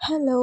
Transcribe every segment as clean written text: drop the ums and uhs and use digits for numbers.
Hello,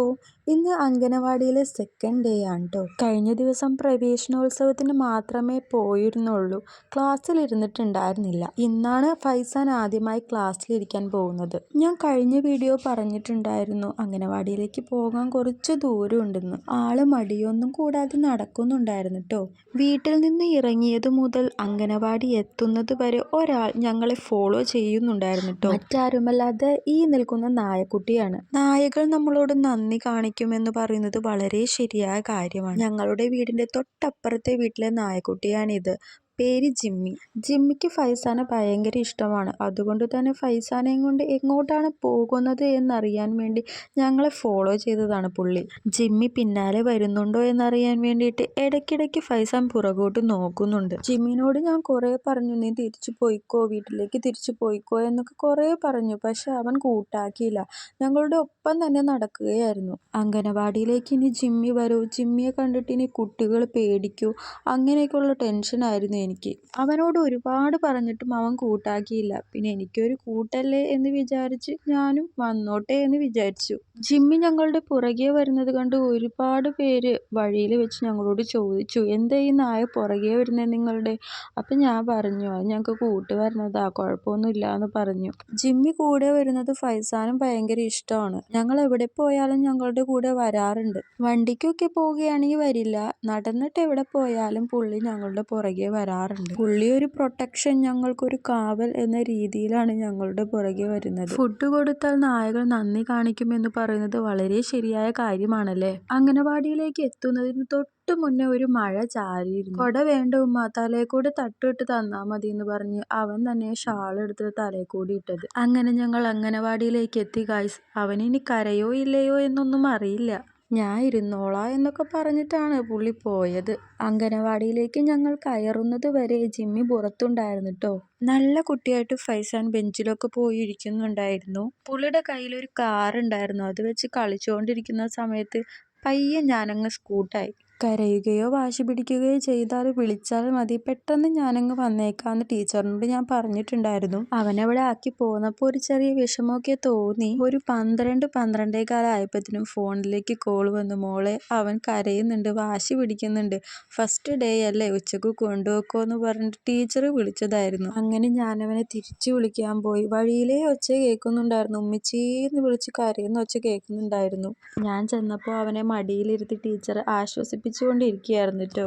ഇന്ന് അംഗനവാടിയിലെ second day ആണ് ട്ടോ. കഴിഞ്ഞ ദിവസം പ്രവേശനോത്സവത്തിന് മാത്രമേ പോയിരുന്നുള്ളൂ. ക്ലാസ്സിലിരുന്നിട്ടുണ്ടായിരുന്നില്ല. ഇന്നാണ് ഫൈസാൻ ആദ്യമായി ക്ലാസ്സിലിരിക്കാൻ പോകുന്നത്. ഞാൻ കഴിഞ്ഞ വീഡിയോ പറഞ്ഞിട്ടുണ്ടായിരുന്നു അംഗനവാടിയിലേക്ക് പോകാൻ കുറച്ച് ദൂരമുണ്ടെന്ന്. ആള് മടിയൊന്നും കൂടാതെ നടക്കുന്നുണ്ടായിരുന്നു ട്ടോ. വീട്ടിൽ നിന്ന് ഇറങ്ങിയതു മുതൽ അംഗനവാടി എത്തുന്നത് വരെ ഒരാൾ ഞങ്ങളെ ഫോളോ ചെയ്യുന്നുണ്ടായിരുന്നു ട്ടോ. മറ്റാരുമല്ലാതെ ഈ നിൽക്കുന്ന നായക്കുട്ടിയാണ്. നായകൾ നമ്മളോട് നന്ദി കാണിക്കുമെന്ന് പറയുന്നത് വളരെ ശരിയായ കാര്യമാണ്. ഞങ്ങളുടെ വീടിന്റെ തൊട്ടപ്പുറത്തെ വീട്ടിലെ നായക്കുട്ടിയാണിത്. പേര് ജിമ്മി. ജിമ്മിക്ക് ഫൈസാനെ ഭയങ്കര ഇഷ്ടമാണ്. അതുകൊണ്ട് തന്നെ ഫൈസാനെയും കൊണ്ട് എങ്ങോട്ടാണ് പോകുന്നത് എന്നറിയാൻ വേണ്ടി ഞങ്ങളെ ഫോളോ ചെയ്തതാണ് പുള്ളി. ജിമ്മി പിന്നാലെ വരുന്നുണ്ടോ എന്നറിയാൻ വേണ്ടിയിട്ട് ഇടയ്ക്കിടയ്ക്ക് ഫൈസാൻ പുറകോട്ട് നോക്കുന്നുണ്ട്. ജിമ്മിനോട് ഞാൻ കുറേ പറഞ്ഞു, നീ തിരിച്ചു പോയിക്കോ, വീട്ടിലേക്ക് തിരിച്ചു പോയിക്കോ എന്നൊക്കെ കുറേ പറഞ്ഞു. പക്ഷെ അവൻ കൂട്ടാക്കിയില്ല. ഞങ്ങളുടെ ഒപ്പം തന്നെ നടക്കുകയായിരുന്നു. അംഗനവാടിയിലേക്ക് ഇനി ജിമ്മി വരൂ, ജിമ്മിയെ കണ്ടിട്ട് ഇനി കുട്ടികൾ പേടിക്കൂ, അങ്ങനെയൊക്കെയുള്ള ടെൻഷനായിരുന്നു എനിക്ക്. അവനോട് ഒരുപാട് പറഞ്ഞിട്ടും അവൻ കൂട്ടാക്കിയില്ല. പിന്നെ എനിക്കൊരു കൂട്ടല്ലേ എന്ന് വിചാരിച്ച് ഞാനും വന്നോട്ടെ എന്ന് വിചാരിച്ചു. ജിമ്മി ഞങ്ങളുടെ പുറകെ വരുന്നത് കണ്ട് ഒരുപാട് പേര് വഴിയിൽ വെച്ച് ഞങ്ങളോട് ചോദിച്ചു, എന്താ ഈ നായ പുറകെ വരുന്നത് നിങ്ങളുടെ? അപ്പം ഞാൻ പറഞ്ഞു, അത് ഞങ്ങൾക്ക് കൂട്ട് വരുന്നതാ, കുഴപ്പമൊന്നുമില്ല എന്ന് പറഞ്ഞു. ജിമ്മി കൂടെ വരുന്നത് ഫൈസാനും ഭയങ്കര ഇഷ്ടമാണ്. ഞങ്ങൾ എവിടെ പോയാലും ഞങ്ങളുടെ കൂടെ വരാറുണ്ട്. വണ്ടിക്കൊക്കെ പോവുകയാണെങ്കിൽ വരില്ല, നടന്നിട്ട് എവിടെ പോയാലും പുള്ളി ഞങ്ങളുടെ പുറകെ വരാറുണ്ട്. പുള്ളി ഒരു പ്രൊട്ടക്ഷൻ, ഞങ്ങൾക്കൊരു കാവൽ എന്ന രീതിയിലാണ് ഞങ്ങളുടെ പുറകെ വരുന്നത്. ഫുഡ് കൊടുത്താൽ നായകൾ നന്ദി കാണിക്കുമെന്ന് പറയുന്നത് വളരെ ശരിയായ കാര്യമാണല്ലേ. അംഗനവാടിയിലേക്ക് എത്തുന്നതിന് തൊട്ട് മുന്നേ ഒരു മഴ ചാരിയിരുന്നു. കൊട വേണ്ട ഉമ്മ, തലേക്കൂടെ തട്ടിട്ട് തന്നാ മതി എന്ന് പറഞ്ഞ് അവൻ തന്നെ ഷാൾ എടുത്ത് തലേക്കൂടി ഇട്ടത്. അങ്ങനെ ഞങ്ങൾ അംഗനവാടിയിലേക്ക് എത്തി ഗൈസ്. അവനിനി കരയോ ഇല്ലയോ എന്നൊന്നും അറിയില്ല. ഞാൻ ഇരുന്നോളാം എന്നൊക്കെ പറഞ്ഞിട്ടാണ് പുള്ളി പോയത്. അംഗനവാടിയിലേക്ക് ഞങ്ങൾ കയറുന്നത് വരെ ജിമ്മി പുറത്തുണ്ടായിരുന്നു ട്ടോ. നല്ല കുട്ടിയായിട്ട് ഫൈസാൻ ബെഞ്ചിലൊക്കെ പോയി ഇരിക്കുന്നുണ്ടായിരുന്നു. പുള്ളിയുടെ കയ്യിലൊരു കാർ ഉണ്ടായിരുന്നു. അത് വെച്ച് കളിച്ചുകൊണ്ടിരിക്കുന്ന സമയത്ത് പയ്യെ ഞാനങ്ങ് സ്കൂട്ടായി. കരയുകയോ വാശി പിടിക്കുകയോ ചെയ്താൽ വിളിച്ചാൽ മതി, പെട്ടെന്ന് ഞാനങ്ങ് വന്നേക്കാന്ന് ടീച്ചറിനോട് ഞാൻ പറഞ്ഞിട്ടുണ്ടായിരുന്നു. അവനവിടെ ആക്കി പോന്നപ്പോൾ ഒരു ചെറിയ വിഷമമൊക്കെ തോന്നി. ഒരു 12-12:15 ആയപ്പോഴത്തേനും ഫോണിലേക്ക് കോൾ വന്നു, മോളെ അവൻ കരയുന്നുണ്ട്, വാശി പിടിക്കുന്നുണ്ട്, ഫസ്റ്റ് ഡേ അല്ലേ, ഉച്ചക്ക് കൊണ്ടുപോക്കോ എന്ന് പറഞ്ഞിട്ട് ടീച്ചർ വിളിച്ചതായിരുന്നു. അങ്ങനെ ഞാൻ അവനെ തിരിച്ചു വിളിക്കാൻ പോയി. വഴിയിലെ ഒച്ച കേൾക്കുന്നുണ്ടായിരുന്നു, ഉമ്മിച്ചീന്ന് വിളിച്ച് കരയുന്ന ഒച്ച കേൾക്കുന്നുണ്ടായിരുന്നു. ഞാൻ ചെന്നപ്പോൾ അവനെ മടിയിലിരുത്തി ടീച്ചർ ആശ്വസിപ്പിച്ചുകൊണ്ടിരിക്കുകയായിരുന്നു ട്ടോ.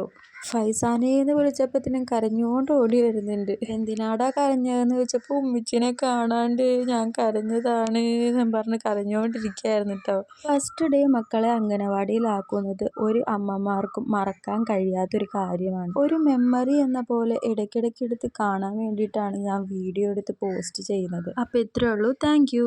ഫൈസാനേന്ന് വിളിച്ചപ്പോഴത്തേനും കരഞ്ഞുകൊണ്ട് ഓടി വരുന്നുണ്ട്. എന്തിനാടാ കരഞ്ഞതെന്ന് ചോദിച്ചപ്പോൾ ഉമ്മിച്ചിനെ കാണാണ്ട് ഞാൻ കരഞ്ഞതാണ് എന്ന് പറഞ്ഞ് കരഞ്ഞുകൊണ്ടിരിക്കുകയായിരുന്നു ട്ടോ. ഫസ്റ്റ് ഡേ മക്കളെ അംഗനവാടിയിലാക്കുന്നത് ഒരു അമ്മമാർക്കും മറക്കാൻ കഴിയാത്തൊരു കാര്യമാണ്. ഒരു മെമ്മറി എന്ന പോലെ ഇടയ്ക്കിടയ്ക്ക് എടുത്ത് കാണാൻ വേണ്ടിയിട്ടാണ് ഞാൻ വീഡിയോ എടുത്ത് പോസ്റ്റ് ചെയ്യുന്നത്. അപ്പോൾ ഇത്രയേ ഉള്ളൂ. Thank you.